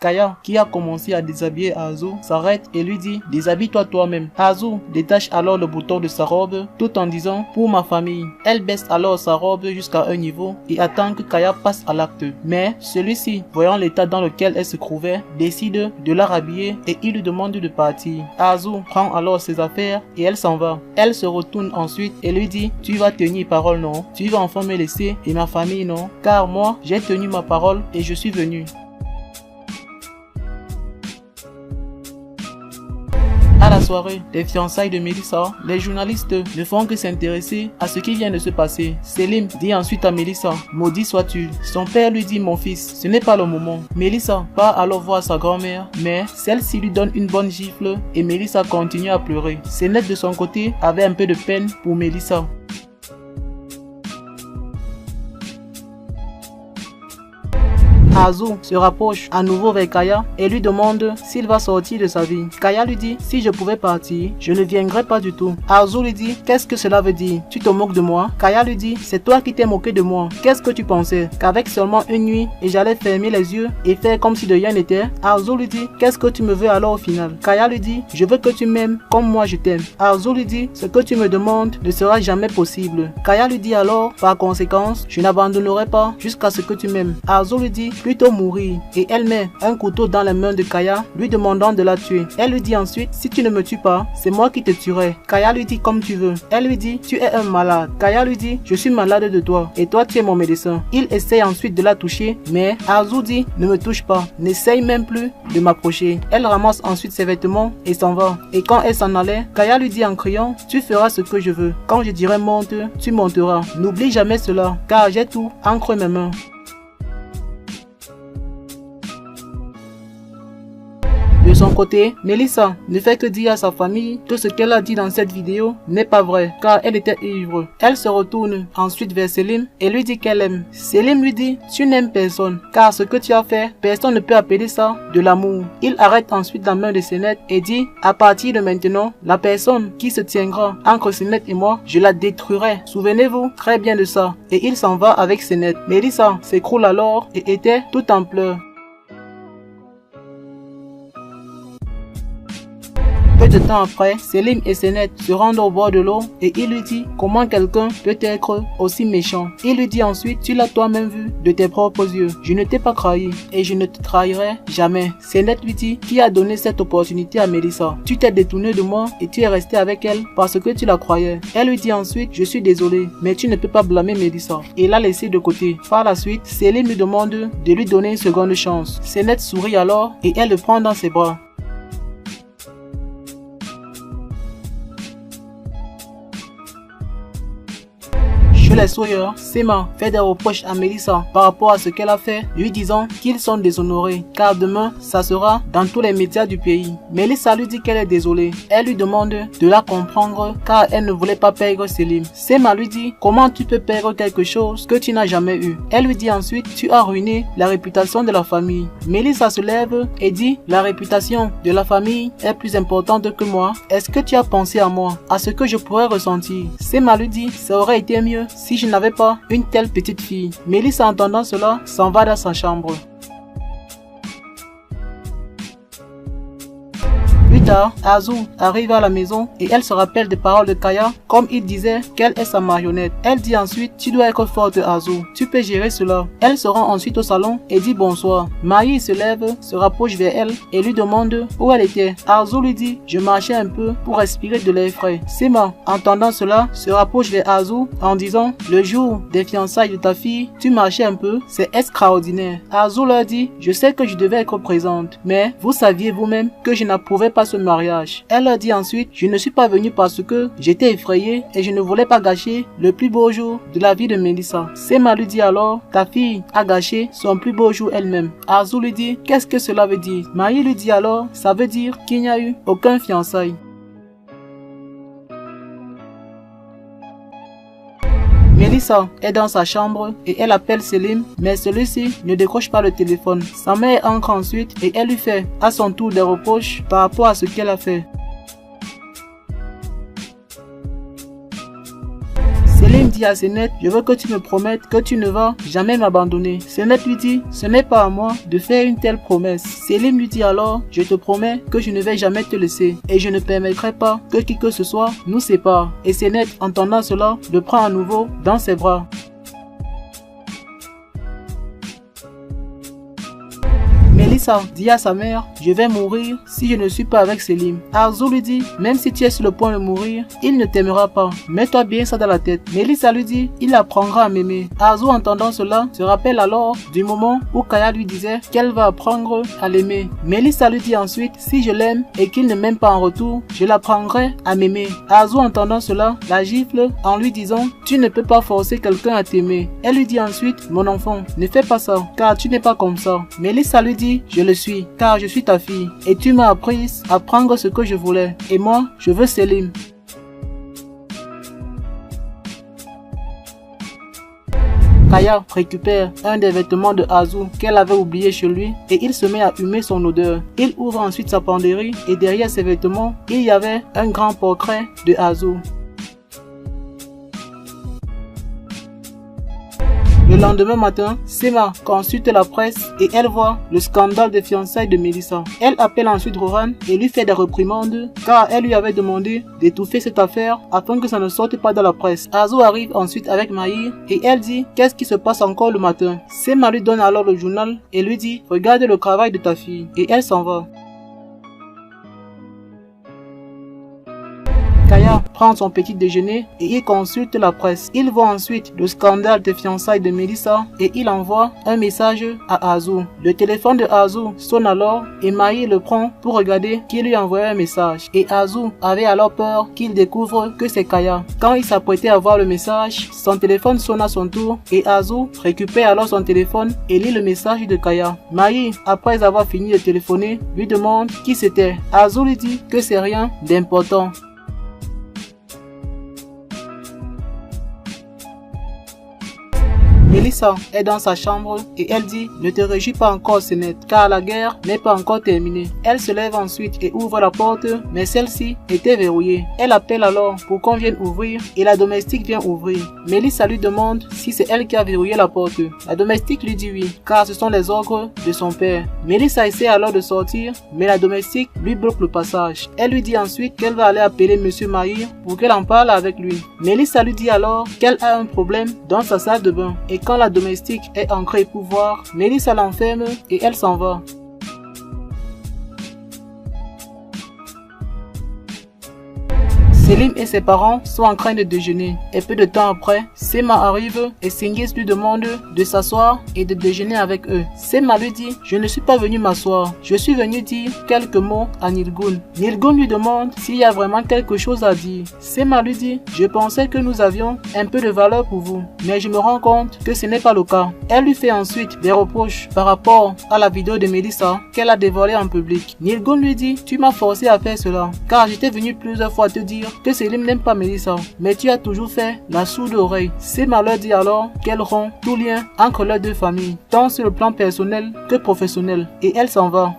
Kaya, qui a commencé à déshabiller Azu, s'arrête et lui dit « Déshabille-toi toi-même ». Azu détache alors le bouton de sa robe tout en disant « Pour ma famille ». Elle baisse alors sa robe jusqu'à un niveau et attend que Kaya passe à l'acte. Mais celui-ci, voyant l'état dans lequel elle se trouvait, décide de la rhabiller et il lui demande de partir. Azu prend alors ses affaires et elle s'en va. Elle se retourne ensuite et lui dit « Tu vas tenir parole non? Tu vas enfin me laisser et ma famille non? Car moi, j'ai tenu ma parole et je suis venu. » À la soirée des fiançailles de Melissa, les journalistes ne font que s'intéresser à ce qui vient de se passer. Selim dit ensuite à Melissa « Maudit sois-tu ». Son père lui dit « Mon fils, ce n'est pas le moment ». Melissa part alors voir sa grand-mère, mais celle-ci lui donne une bonne gifle et Melissa continue à pleurer. Senet de son côté avait un peu de peine pour Melissa. Azu se rapproche à nouveau vers Kaya et lui demande s'il va sortir de sa vie. Kaya lui dit « Si je pouvais partir, je ne viendrais pas du tout ». Azu lui dit « Qu'est-ce que cela veut dire? Tu te moques de moi ?» Kaya lui dit « C'est toi qui t'es moqué de moi. Qu'est-ce que tu pensais? Qu'avec seulement une nuit et j'allais fermer les yeux et faire comme si de rien n'était ?» Azu lui dit « Qu'est-ce que tu me veux alors au final ?» Kaya lui dit « Je veux que tu m'aimes comme moi je t'aime ». Azu lui dit « Ce que tu me demandes ne sera jamais possible ». Kaya lui dit alors « Par conséquence, je n'abandonnerai pas jusqu'à ce que tu m'aimes ». Azu lui dit « Plutôt mourir » et elle met un couteau dans les mains de Kaya lui demandant de la tuer. Elle lui dit ensuite « Si tu ne me tues pas, c'est moi qui te tuerai ». Kaya lui dit « Comme tu veux ». Elle lui dit « Tu es un malade ». Kaya lui dit « Je suis malade de toi et toi tu es mon médecin ». Il essaye ensuite de la toucher mais Azu dit « Ne me touche pas, n'essaye même plus de m'approcher ». Elle ramasse ensuite ses vêtements et s'en va. Et quand elle s'en allait, Kaya lui dit en criant « Tu feras ce que je veux. Quand je dirai monte, tu monteras. N'oublie jamais cela car j'ai tout entre mes mains ». De son côté, Melissa ne fait que dire à sa famille que ce qu'elle a dit dans cette vidéo n'est pas vrai car elle était ivre. Elle se retourne ensuite vers Selim et lui dit qu'elle aime. Selim lui dit « Tu n'aimes personne car ce que tu as fait, personne ne peut appeler ça de l'amour ». Il arrête ensuite la main de Senet et dit « À partir de maintenant, la personne qui se tiendra entre Senet et moi, je la détruirai. Souvenez-vous très bien de ça ». Et il s'en va avec Senet. Melissa s'écroule alors et était tout en pleurs. Peu de temps après, Selim et Senet se rendent au bord de l'eau et il lui dit comment quelqu'un peut être aussi méchant. Il lui dit ensuite, tu l'as toi-même vu de tes propres yeux. Je ne t'ai pas trahi et je ne te trahirai jamais. Senet lui dit, qui a donné cette opportunité à Melissa? Tu t'es détourné de moi et tu es resté avec elle parce que tu la croyais. Elle lui dit ensuite, je suis désolé, mais tu ne peux pas blâmer Melissa. Et l'a laissé de côté. Par la suite, Selim lui demande de lui donner une seconde chance. Senet sourit alors et elle le prend dans ses bras. Chez les Sawyer, Sema fait des reproches à Melissa par rapport à ce qu'elle a fait, lui disant qu'ils sont déshonorés car demain ça sera dans tous les médias du pays. Melissa lui dit qu'elle est désolée. Elle lui demande de la comprendre car elle ne voulait pas perdre Selim. Sema lui dit comment tu peux perdre quelque chose que tu n'as jamais eu. Elle lui dit ensuite tu as ruiné la réputation de la famille. Melissa se lève et dit la réputation de la famille est plus importante que moi. Est-ce que tu as pensé à moi, à ce que je pourrais ressentir? Sema lui dit ça aurait été mieux si je n'avais pas une telle petite fille. Melissa, entendant cela, s'en va dans sa chambre. Plus tard, Azu arrive à la maison et elle se rappelle des paroles de Kaya comme il disait qu'elle est sa marionnette. Elle dit ensuite, tu dois être forte Azu, tu peux gérer cela. Elle se rend ensuite au salon et dit bonsoir. Maï se lève, se rapproche vers elle et lui demande où elle était. Azu lui dit, je marchais un peu pour respirer de l'air frais. Sema, entendant cela, se rapproche vers Azu en disant, le jour des fiançailles de ta fille, tu marchais un peu, c'est extraordinaire. Azu leur dit, je sais que je devais être présente, mais vous saviez vous-même que je n'approuvais pas ce mariage. Elle leur dit ensuite, je ne suis pas venue parce que j'étais effrayée et je ne voulais pas gâcher le plus beau jour de la vie de Melissa. Sema lui dit alors, ta fille a gâché son plus beau jour elle-même. Azu lui dit, qu'est-ce que cela veut dire? Maï lui dit alors, ça veut dire qu'il n'y a eu aucun fiançailles. Melissa est dans sa chambre et elle appelle Selim, mais celui-ci ne décroche pas le téléphone. Sa mère entre ensuite et elle lui fait à son tour des reproches par rapport à ce qu'elle a fait. Selim Céline dit à Sénette, je veux que tu me promettes que tu ne vas jamais m'abandonner. Sénette lui dit, ce n'est pas à moi de faire une telle promesse. Céline lui dit alors, je te promets que je ne vais jamais te laisser et je ne permettrai pas que qui que ce soit nous sépare. Et Sénette, entendant cela, le prend à nouveau dans ses bras. Mélissa dit à sa mère, je vais mourir si je ne suis pas avec Selim. Arzu lui dit, même si tu es sur le point de mourir, il ne t'aimera pas. Mets-toi bien ça dans la tête. Mélissa lui dit, il apprendra à m'aimer. Arzu, entendant cela, se rappelle alors du moment où Kaya lui disait qu'elle va apprendre à l'aimer. Mélissa lui dit ensuite, si je l'aime et qu'il ne m'aime pas en retour, je l'apprendrai à m'aimer. Arzu, entendant cela, la gifle en lui disant, tu ne peux pas forcer quelqu'un à t'aimer. Elle lui dit ensuite, mon enfant, ne fais pas ça, car tu n'es pas comme ça. Mélissa lui dit, je le suis, car je suis ta fille, et tu m'as appris à prendre ce que je voulais, et moi, je veux Selim. Kaya récupère un des vêtements de Arzu qu'elle avait oublié chez lui et il se met à humer son odeur. Il ouvre ensuite sa penderie et derrière ses vêtements, il y avait un grand portrait de Arzu. Le lendemain matin, Sema consulte la presse et elle voit le scandale des fiançailles de Mélissa. Elle appelle ensuite Rohan et lui fait des réprimandes car elle lui avait demandé d'étouffer cette affaire afin que ça ne sorte pas dans la presse. Arzu arrive ensuite avec Mahir et elle dit qu'est-ce qui se passe encore le matin. Sema lui donne alors le journal et lui dit regarde le travail de ta fille et elle s'en va. Kaya prend son petit déjeuner et il consulte la presse. Il voit ensuite le scandale des fiançailles de Mélissa et il envoie un message à Arzu. Le téléphone de Arzu sonne alors et Mahir le prend pour regarder qui lui envoyait un message. Et Arzu avait alors peur qu'il découvre que c'est Kaya. Quand il s'apprêtait à voir le message, son téléphone sonne à son tour et Arzu récupère alors son téléphone et lit le message de Kaya. Mahir, après avoir fini de téléphoner, lui demande qui c'était. Arzu lui dit que c'est rien d'important. Mélissa est dans sa chambre et elle dit « Ne te réjouis pas encore, Sénette, car la guerre n'est pas encore terminée. » Elle se lève ensuite et ouvre la porte, mais celle-ci était verrouillée. Elle appelle alors pour qu'on vienne ouvrir et la domestique vient ouvrir. Mélissa lui demande si c'est elle qui a verrouillé la porte. La domestique lui dit oui, car ce sont les ordres de son père. Mélissa essaie alors de sortir, mais la domestique lui bloque le passage. Elle lui dit ensuite qu'elle va aller appeler Monsieur Mahir pour qu'elle en parle avec lui. Mélissa lui dit alors qu'elle a un problème dans sa salle de bain. Et quand la domestique est ancrée pour voir, Mélissa l'enferme et elle s'en va. Selim et ses parents sont en train de déjeuner et peu de temps après, Sema arrive et Singis lui demande de s'asseoir et de déjeuner avec eux. Sema lui dit « Je ne suis pas venu m'asseoir, je suis venu dire quelques mots à Nilgun ». Nilgun lui demande s'il y a vraiment quelque chose à dire. Sema lui dit « Je pensais que nous avions un peu de valeur pour vous, mais je me rends compte que ce n'est pas le cas ». Elle lui fait ensuite des reproches par rapport à la vidéo de Mélissa qu'elle a dévoilée en public. Nilgun lui dit « Tu m'as forcé à faire cela, car j'étais venu plusieurs fois te dire que Selim n'aime pas Mélissa, mais tu as toujours fait la sourde oreille. Sema leur dit alors qu'elle rompt tout lien entre leurs deux familles, tant sur le plan personnel que professionnel, et elle s'en va.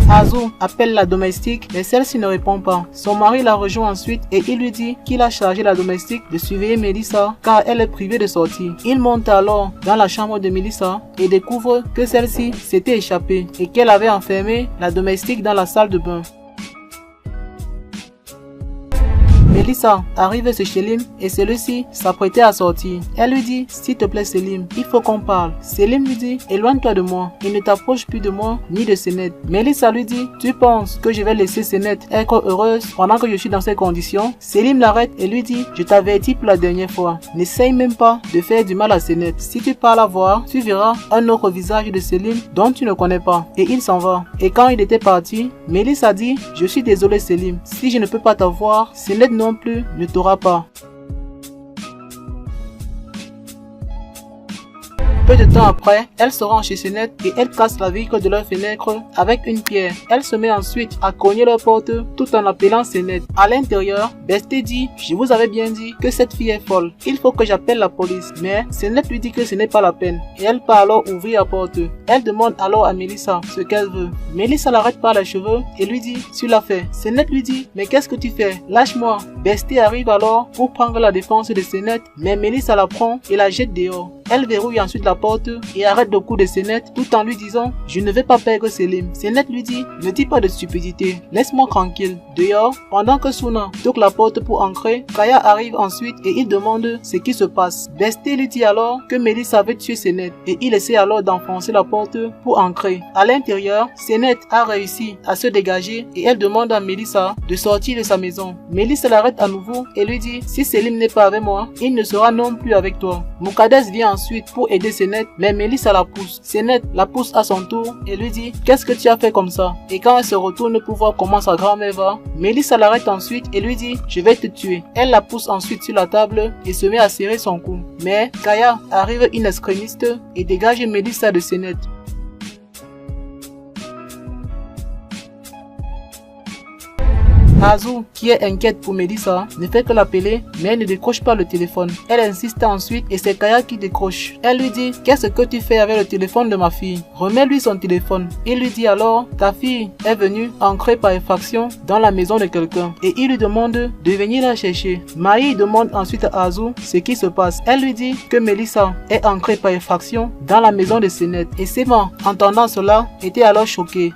Arzu appelle la domestique, mais celle-ci ne répond pas. Son mari la rejoint ensuite et il lui dit qu'il a chargé la domestique de surveiller Mélissa car elle est privée de sortie. Il monte alors dans la chambre de Mélissa et découvre que celle-ci s'était échappée et qu'elle avait enfermé la domestique dans la salle de bain. Mélissa arrive chez Selim et celui-ci s'apprêtait à sortir. Elle lui dit « S'il te plaît Selim, il faut qu'on parle ». Selim lui dit « Éloigne-toi de moi, il ne t'approche plus de moi ni de Sénette ». Mélissa lui dit « Tu penses que je vais laisser Sénette être heureuse pendant que je suis dans ces conditions ?» Selim l'arrête et lui dit « Je t'avertis pour la dernière fois, n'essaye même pas de faire du mal à Sénette. Si tu parles à voir, tu verras un autre visage de Selim dont tu ne connais pas. » Et il s'en va. Et quand il était parti, Mélissa dit « Je suis désolé Selim, si je ne peux pas t'avoir, Sénette non plus ne t'aura pas. » Peu de temps après, elle se rend chez Sennet et elle casse la vitre de leur fenêtre avec une pierre. Elle se met ensuite à cogner leur porte tout en appelant Sennet. À l'intérieur, Besté dit « Je vous avais bien dit que cette fille est folle. Il faut que j'appelle la police. » Mais Sennet lui dit que ce n'est pas la peine et elle part alors ouvrir la porte. Elle demande alors à Melissa ce qu'elle veut. Melissa l'arrête par les cheveux et lui dit « Tu l'as fait. » Sennet lui dit « Mais qu'est-ce que tu fais? Lâche-moi. » Besté arrive alors pour prendre la défense de Sennet, mais Melissa la prend et la jette dehors. Elle verrouille ensuite la porte et arrête le coup de Sennet tout en lui disant « Je ne vais pas perdre Selim. » Sennet lui dit « Ne dis pas de stupidité, laisse-moi tranquille. » Dehors, pendant que Suna toque la porte pour entrer, Kaya arrive ensuite et il demande ce qui se passe. Besté lui dit alors que Melissa avait tué Sennet et il essaie alors d'enfoncer la porte pour entrer. À l'intérieur, Sennet a réussi à se dégager et elle demande à Melissa de sortir de sa maison. Melissa l'arrête à nouveau et lui dit « Si Selim n'est pas avec moi, il ne sera non plus avec toi. » Moukades vient ensuite pour aider Sennet, mais Melissa la pousse. Sennet la pousse à son tour et lui dit « Qu'est-ce que tu as fait comme ça ?» Et quand elle se retourne pour voir comment sa grand-mère va, Melissa l'arrête ensuite et lui dit « Je vais te tuer ». Elle la pousse ensuite sur la table et se met à serrer son cou. Mais Kaya arrive in extremis et dégage Melissa de Sennet. Azu, qui est inquiète pour Melissa, ne fait que l'appeler, mais elle ne décroche pas le téléphone. Elle insiste ensuite et c'est Kaya qui décroche. Elle lui dit « Qu'est-ce que tu fais avec le téléphone de ma fille? Remets-lui son téléphone. » Il lui dit alors « Ta fille est venue entrer par effraction dans la maison de quelqu'un. » Et il lui demande de venir la chercher. Maï demande ensuite à Azu ce qui se passe. Elle lui dit que Melissa est entrée par effraction dans la maison de Sennet. Et Sema, entendant cela, était alors choqué.